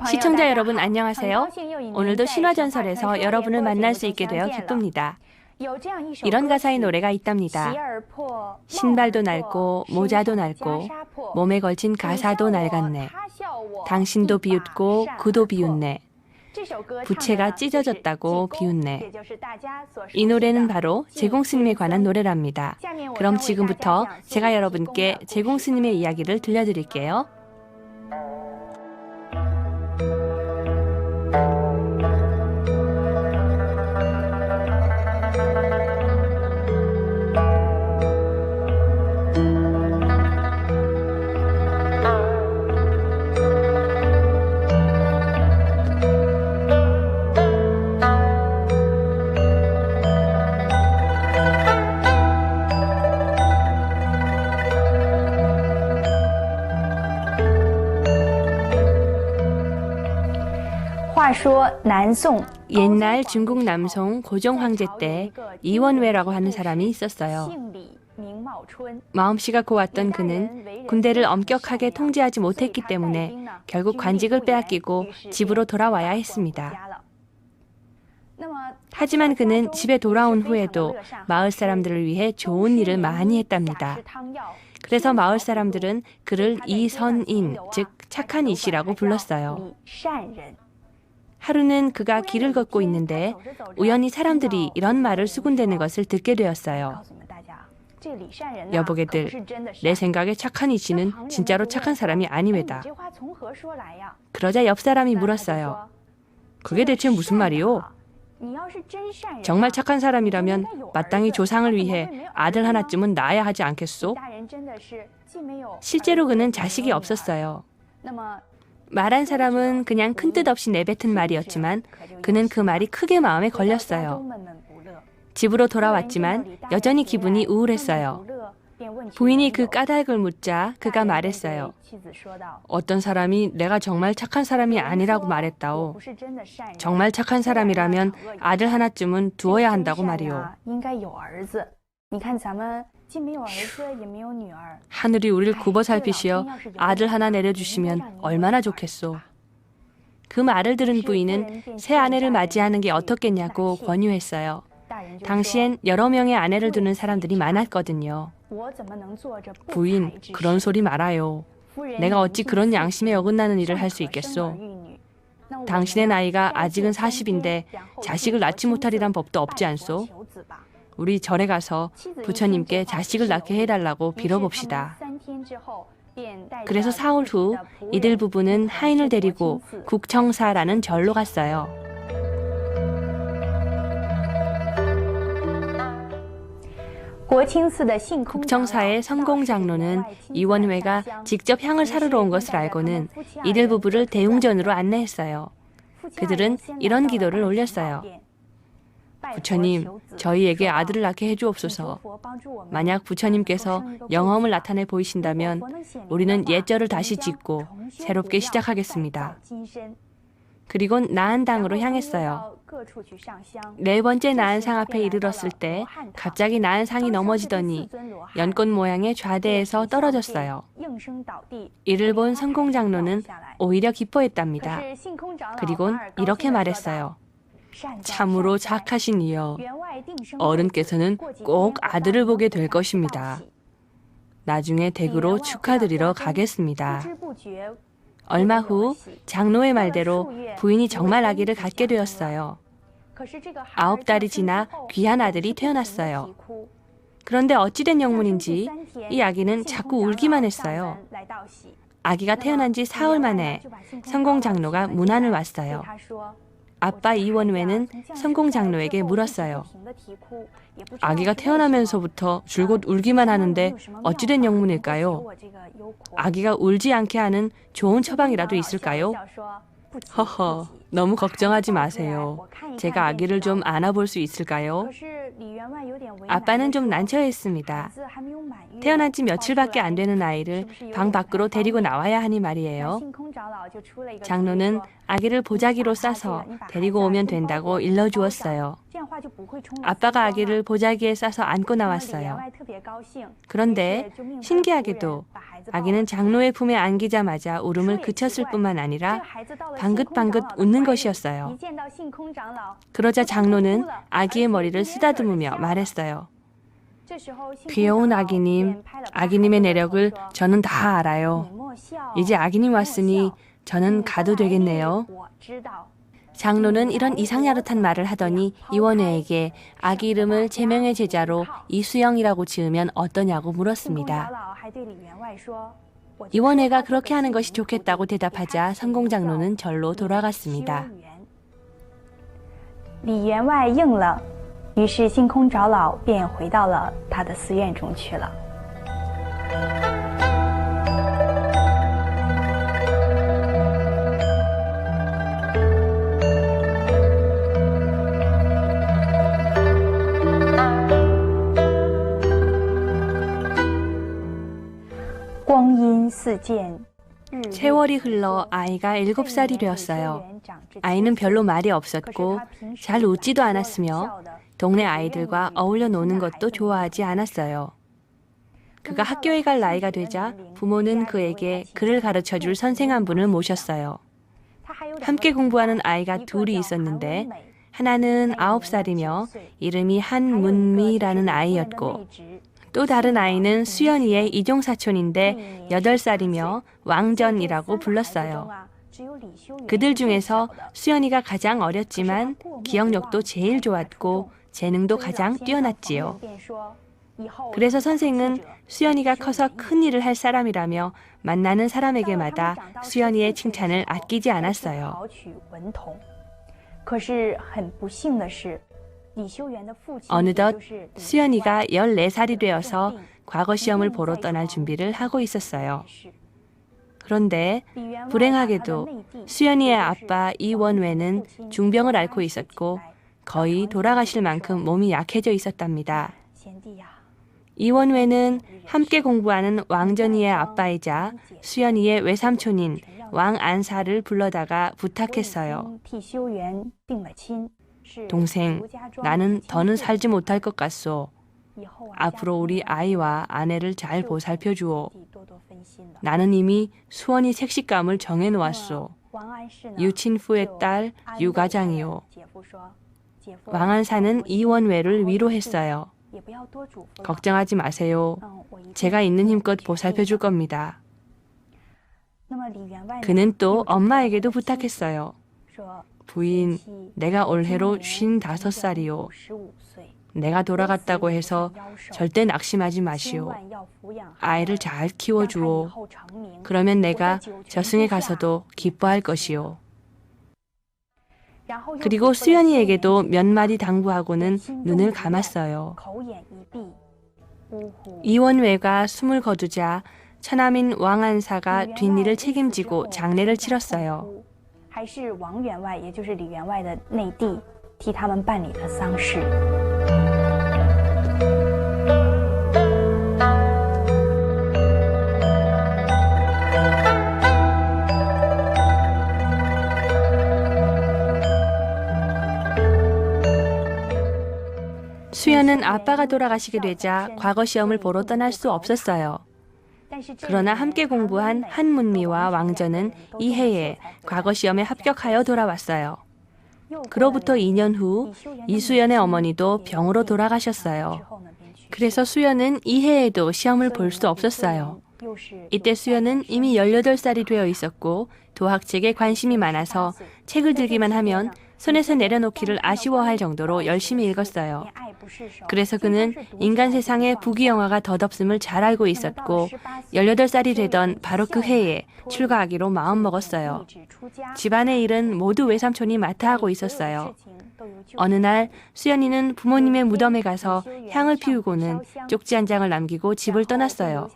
시청자 여러분 안녕하세요. 오늘도 신화전설에서 여러분을 만날 수 있게 되어 기쁩니다. 이런 가사의 노래가 있답니다. 신발도 낡고 모자도 낡고 몸에 걸친 가사도 낡았네. 당신도 비웃고 그도 비웃네. 부채가 찢어졌다고 비웃네. 이 노래는 바로 제공스님에 관한 노래랍니다. 그럼 지금부터 제가 여러분께 제공스님의 이야기를 들려드릴게요. 옛날 중국 남송 고종 황제 때 이원회라고 하는 사람이 있었어요. 마음씨가 고왔던 그는 군대를 엄격하게 통제하지 못했기 때문에 결국 관직을 빼앗기고 집으로 돌아와야 했습니다. 하지만 그는 집에 돌아온 후에도 마을 사람들을 위해 좋은 일을 많이 했답니다. 그래서 마을 사람들은 그를 이선인, 즉 착한 이씨라고 불렀어요. 하루는 그가 길을 걷고 있는데 우연히 사람들이 이런 말을 수군대는 것을 듣게 되었어요. 여보게들, 내 생각에 착한 이씨는 진짜로 착한 사람이 아니외다. 그러자 옆 사람이 물었어요. 그게 대체 무슨 말이오? 정말 착한 사람이라면 마땅히 조상을 위해 아들 하나쯤은 낳아야 하지 않겠소? 실제로 그는 자식이 없었어요. 말한 사람은 그냥 큰 뜻 없이 내뱉은 말이었지만 그는 그 말이 크게 마음에 걸렸어요. 집으로 돌아왔지만 여전히 기분이 우울했어요. 부인이 그 까닭을 묻자 그가 말했어요. 어떤 사람이 내가 정말 착한 사람이 아니라고 말했다오. 정말 착한 사람이라면 아들 하나쯤은 두어야 한다고 말이오. 하늘이 우릴 굽어 살피시어 아들 하나 내려주시면 얼마나 좋겠소. 그 말을 들은 부인은 새 아내를 맞이하는 게 어떻겠냐고 권유했어요. 당시엔 여러 명의 아내를 두는 사람들이 많았거든요. 부인, 그런 소리 말아요. 내가 어찌 그런 양심에 어긋나는 일을 할 수 있겠소. 당신의 나이가 아직은 40인데 자식을 낳지 못하리란 법도 없지 않소? 우리 절에 가서 부처님께 자식을 낳게 해달라고 빌어봅시다. 그래서 사흘 후 이들 부부는 하인을 데리고 국청사라는 절로 갔어요. 국청사의 성공장로는 이원회가 직접 향을 사르러 온 것을 알고는 이들 부부를 대웅전으로 안내했어요. 그들은 이런 기도를 올렸어요. 부처님, 저희에게 아들을 낳게 해주옵소서. 만약 부처님께서 영험을 나타내 보이신다면 우리는 옛절을 다시 짓고 새롭게 시작하겠습니다. 그리곤 나한당으로 향했어요. 네 번째 나한상 앞에 이르렀을 때 갑자기 나한상이 넘어지더니 연꽃 모양의 좌대에서 떨어졌어요. 이를 본 성공장로는 오히려 기뻐했답니다. 그리곤 이렇게 말했어요. 참으로 착하신 이여, 어른께서는 꼭 아들을 보게 될 것입니다. 나중에 댁으로 축하드리러 가겠습니다. 얼마 후 장로의 말대로 부인이 정말 아기를 갖게 되었어요. 9달이 지나 귀한 아들이 태어났어요. 그런데 어찌된 영문인지 이 아기는 자꾸 울기만 했어요. 아기가 태어난 지 사흘 만에 성공장로가 문안을 왔어요. 아빠 이원회는 성공장로에게 물었어요. 아기가 태어나면서부터 줄곧 울기만 하는데 어찌된 영문일까요? 아기가 울지 않게 하는 좋은 처방이라도 있을까요? 허허, 너무 걱정하지 마세요. 제가 아기를 좀 안아볼 수 있을까요? 아빠는 좀 난처했습니다. 태어난 지 며칠밖에 안 되는 아이를 방 밖으로 데리고 나와야 하니 말이에요. 장로는 아기를 보자기로 싸서 데리고 오면 된다고 일러주었어요. 아빠가 아기를 보자기에 싸서 안고 나왔어요. 그런데 신기하게도 아기는 장로의 품에 안기자마자 울음을 그쳤을 뿐만 아니라 방긋방긋 웃는 것이었어요. 그러자 장로는 아기의 머리를 쓰다듬으며 말했어요. 귀여운 아기님, 아기님의 내력을 저는 다 알아요. 이제 아기님 왔으니 저는 가도 되겠네요. 장로는 이런 이상야릇한 말을 하더니 이원회에게 아기 이름을 제명의 제자로 이수영이라고 지으면 어떠냐고 물었습니다. 이원회가 그렇게 하는 것이 좋겠다고 대답하자 성공장로는 절로 돌아갔습니다. 李员外应了，于是星空长老便回到了他的寺院中去了。 세월이 흘러 아이가 7살이 되었어요. 아이는 별로 말이 없었고 잘 웃지도 않았으며 동네 아이들과 어울려 노는 것도 좋아하지 않았어요. 그가 학교에 갈 나이가 되자 부모는 그에게 글을 가르쳐줄 선생 한 분을 모셨어요. 함께 공부하는 아이가 둘이 있었는데 하나는 9살이며 이름이 한문미라는 아이였고 또 다른 아이는 수연이의 이종사촌인데 8살이며 왕전이라고 불렀어요. 그들 중에서 수연이가 가장 어렸지만 기억력도 제일 좋았고 재능도 가장 뛰어났지요. 그래서 선생은 수연이가 커서 큰 일을 할 사람이라며 만나는 사람에게마다 수연이의 칭찬을 아끼지 않았어요. 어느덧 수연이가 14살이 되어서 과거 시험을 보러 떠날 준비를 하고 있었어요. 그런데 불행하게도 수연이의 아빠 이원회는 중병을 앓고 있었고 거의 돌아가실 만큼 몸이 약해져 있었답니다. 이원회는 함께 공부하는 왕전이의 아빠이자 수연이의 외삼촌인 왕안사를 불러다가 부탁했어요. 동생, 나는 더는 살지 못할 것 같소. 앞으로 우리 아이와 아내를 잘 보살펴주오. 나는 이미 수원이 색식감을 정해놓았소. 유친후의 딸 유가장이요. 왕안사는 이원회를 위로했어요. 걱정하지 마세요. 제가 있는 힘껏 보살펴줄 겁니다. 그는 또 엄마에게도 부탁했어요. 부인, 내가 올해로 55살이요. 내가 돌아갔다고 해서 절대 낙심하지 마시오. 아이를 잘 키워주오. 그러면 내가 저승에 가서도 기뻐할 것이오. 그리고 수연이에게도 몇 마디 당부하고는 눈을 감았어요. 이원회가 숨을 거두자 처남인 왕안사가 뒷일을 책임지고 장례를 치렀어요. 还是王员外，也就是李员外的内弟，替他们办理了丧事。 수연은 아빠가 돌아가시게 되자 과거 시험을 보러 떠날 수 없었어요. 그러나 함께 공부한 한문미와 왕전은 이 해에 과거 시험에 합격하여 돌아왔어요. 그로부터 2년 후 이수연의 어머니도 병으로 돌아가셨어요. 그래서 수연은 이 해에도 시험을 볼 수 없었어요. 이때 수연은 이미 18살이 되어 있었고 도학책에 관심이 많아서 책을 들기만 하면 손에서 내려놓기를 아쉬워할 정도로 열심히 읽었어요. 그래서 그는 인간 세상의 부귀영화가 덧없음을 잘 알고 있었고 18살이 되던 바로 그 해에 출가하기로 마음먹었어요. 집안의 일은 모두 외삼촌이 맡아 하고 있었어요. 어느 날 수연이는 부모님의 무덤에 가서 향을 피우고는 쪽지 한 장을 남기고 집을 떠났어요.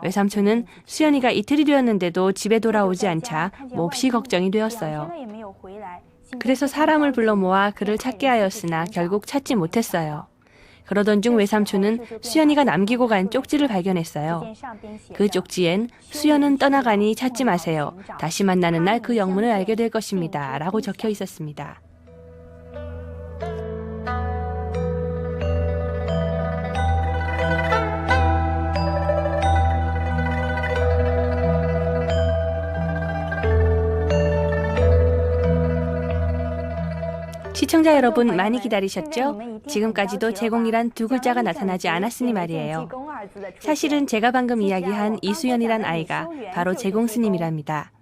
외삼촌은 수연이가 이틀이 되었는데도 집에 돌아오지 않자 몹시 걱정이 되었어요. 그래서 사람을 불러 모아 그를 찾게 하였으나 결국 찾지 못했어요. 그러던 중 외삼촌은 수연이가 남기고 간 쪽지를 발견했어요. 그 쪽지엔 수연은 떠나가니 찾지 마세요. 다시 만나는 날 그 영문을 알게 될 것입니다. 라고 적혀 있었습니다. 시청자 여러분 많이 기다리셨죠? 지금까지도 제공이란 두 글자가 나타나지 않았으니 말이에요. 사실은 제가 방금 이야기한 이수연이란 아이가 바로 제공 스님이랍니다.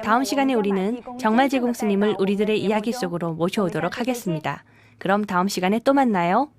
다음 시간에 우리는 정말 제공 스님을 우리들의 이야기 속으로 모셔오도록 하겠습니다. 그럼 다음 시간에 또 만나요.